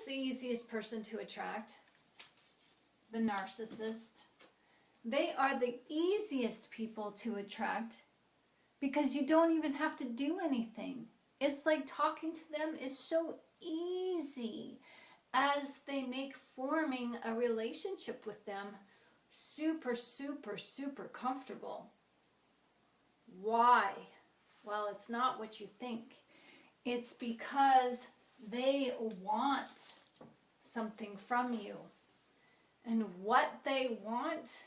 is the easiest person to attract? The narcissist. They are the easiest people to attract because you don't even have to do anything. It's like talking to them is so easy as they make forming a relationship with them super, super, super comfortable. Why? Well, it's not what you think. It's because they want something from you. And what they want,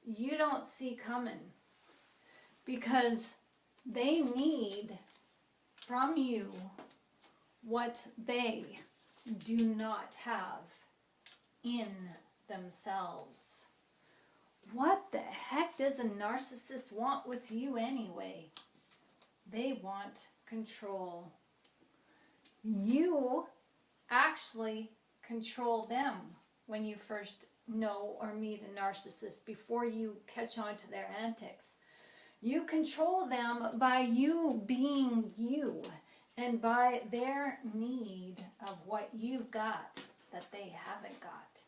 you don't see coming. Because they need from you what they do not have in themselves. What the heck does a narcissist want with you anyway? They want control. You actually control them when you first know or meet a narcissist before you catch on to their antics. You control them by you being you and by their need of what you've got that they haven't got.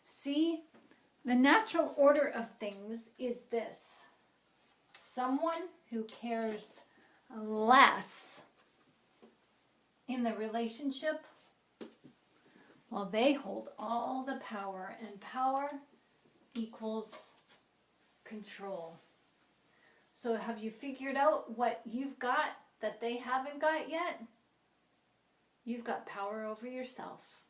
See, the natural order of things is this. Someone who cares less in the relationship, well, they hold all the power, and power equals control. So have you figured out what you've got that they haven't got yet? You've got power over yourself.